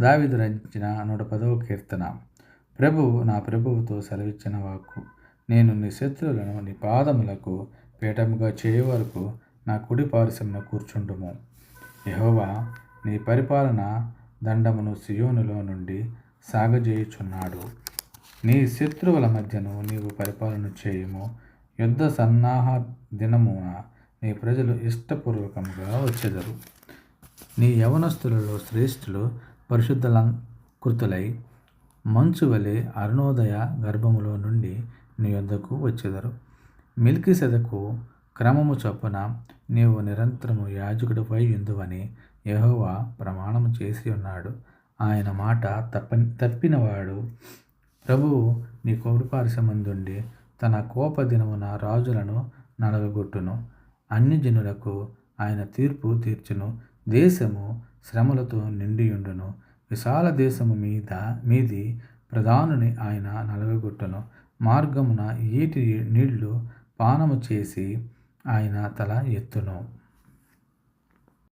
దావీదు రచించిన 110వ కీర్తన. ప్రభువు నా ప్రభువుతో సెలవిచ్చిన వాక్కు, నేను నీ శత్రువులను నీ పాదములకు పీఠముగా చేయు వరకు నా కుడి పార్శ్వమున కూర్చుండుము. యెహోవా నీ పరిపాలన దండమును సియోనులో నుండి సాగజేయుచున్నాడు. నీ శత్రువుల మధ్యను నీవు పరిపాలన చేయుము. యుద్ధ సన్నాహ దినమున నీ ప్రజలు ఇష్టపూర్వకముగా వచ్చెదరు. నీ యవనస్తులలో శ్రేష్ఠులు పరిశుద్ధలంకృతులై మంచు వలె అరుణోదయ గర్భములో నుండి నీ యొద్దకు వచ్చెదరు. మెల్కీసెదెకు క్రమము చొప్పున నీవు నిరంతరము యాజకుడిపై యుందువని యెహోవా ప్రమాణము చేసి ఉన్నాడు. ఆయన మాట తప్పినవాడు ప్రభువు నీ కుడిపార్శ్వమందుండి తన కోపదినమున రాజులను నలగగొట్టును. అన్యజనులకు ఆయన తీర్పు తీర్చును. దేశము శ్రమలతో నిండియుండును. విశాల దేశము మీది ప్రధానుని ఆయన నలగగొట్టును. మార్గమున ఏటి నీళ్లు పానము చేసి ఆయన తల ఎత్తును.